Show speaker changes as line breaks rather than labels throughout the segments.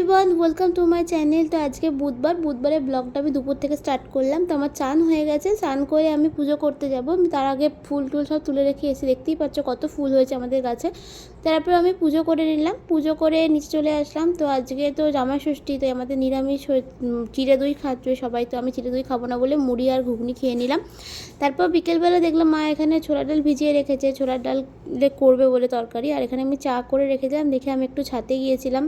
Everyone, welcome to my channel. তো আজকে বুধবারের ব্লগটা আমি দুপুর থেকে স্টার্ট করলাম। তো আমার চান হয়ে গেছে, চান করে আমি পুজো করতে যাব। তার আগে ফুল টুল সব তুলে রেখে এসে দেখতেই পাচ্ছ কত ফুল হয়েছে আমাদের গাছে। তারপর আমি পুজো করে নিলাম, পুজো করে নিচে চলে আসলাম। তো আজকে তো জামাই ষষ্ঠী, তো আমাদের নিরামিষ চিড়ে দই খাচ্ছে সবাই। তো আমি চিড়ে দই খাবো না বলে মুড়ি আর ঘুগনি খেয়ে নিলাম। তারপর বিকেলবেলা দেখলাম মা এখানে ছোলার ডাল ভিজিয়ে রেখেছে, ছোলার ডাল করবে বলে তরকারি। আর এখানে আমি চা করে রেখেছিলাম, দেখে আমি একটু ছাদে গিয়েছিলাম।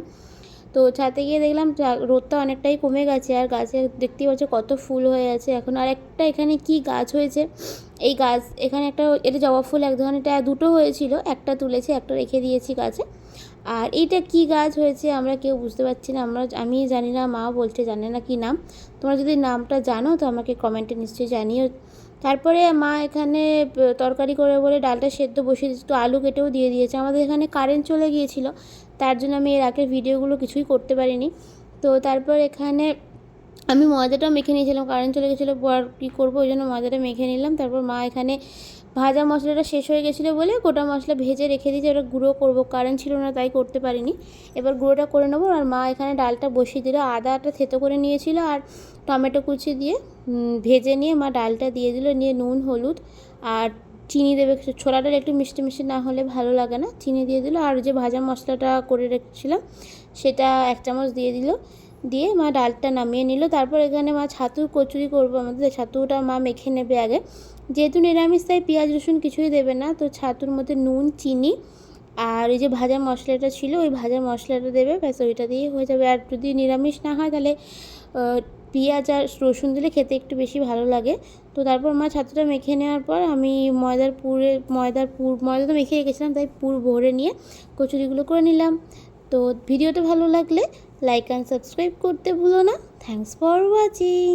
তো ছাদে গিয়ে দেখলাম রোদটা অনেকটাই কমে গেছে, আর গাছে দেখতেই পাচ্ছ কত ফুল হয়ে আছে। এখন আর একটা এখানে কি গাছ হয়েছে, এই গাছ এখানে একটা, এটা জবা ফুল এক ধরনের, এটা দুটো হয়েছিল, একটা তুলেছি একটা রেখে দিয়েছি গাছে। আর এইটা কি গাছ হয়েছে আমরা কেউ বুঝতে পারছি না, আমি জানি না, মা বলছে জানে না কি নাম। তোমরা যদি নামটা জানো তো আমাকে কমেন্টে নিশ্চয়ই জানিও। তারপরে মা এখানে তরকারি করে বলে ডালটা সেদ্ধ বসিয়ে দিয়েছে, তো আলু কেটেও দিয়ে দিয়েছে। আমাদের এখানে কারেন্ট চলে গিয়েছিল, তার জন্য আমি এর আগের ভিডিওগুলো কিছুই করতে পারিনি। তো তারপর এখানে আমি ময়দাটাও মেখে নিয়েছিলাম, কারেন্ট চলে গেছিলো, আর কী করবো, ওই জন্য ময়দাটা মেখে নিলাম। তারপর মা এখানে ভাজা মশলাটা শেষ হয়ে গেছিলো বলে গোটা মশলা ভেজে রেখে দিয়েছি, ওটা গুঁড়ো করবো, কারেন্ট ছিল না তাই করতে পারিনি। এবার গুঁড়োটা করে নেবো। আর মা এখানে ডালটা বসিয়ে দিল, আদাটা থেতো করে নিয়েছিল আর টমেটো কুচি দিয়ে ভেজে নিয়ে মা ডালটা দিয়ে দিল, নিয়ে নুন হলুদ আর চিনি দেবে। ছোলা ডাল একটু মিষ্টি মিষ্টি না হলে ভালো লাগে না, চিনি দিয়ে দিল। আর যে ভাজা মশলাটা করে রেখেছিলাম সেটা 1 চামচ দিয়ে দিল, দিয়ে মা ডালটা নামিয়ে নিল। তারপর এখানে মা ছাতুর কচুরি করবো, আমাদের ছাতুটা মা মেখে নেবে আগে, যেহেতু নিরামিষ তাই পেঁয়াজ রসুন কিছুই দেবে না। তো ছাতুর মধ্যে নুন চিনি আর এই যে ভাজা মশলাটা ছিল ওই ভাজা মশলাটা দেবে, ব্যাস ওইটা দিয়েই হয়ে যাবে। আর যদি নিরামিষ না হয় তাহলে পেঁয়াজ আর রসুন দিলে খেতে একটু বেশি ভালো লাগে। তো তারপর মা ছাতুটা মেখে নেওয়ার পর আমি ময়দা তো মেখে রেখেছিলাম, তাই পুর ভরে নিয়ে কচুরিগুলো করে নিলাম। তো ভিডিওটা ভালো লাগলে লাইক অ্যান্ড সাবস্ক্রাইব করতে ভুলো না। Thanks for watching.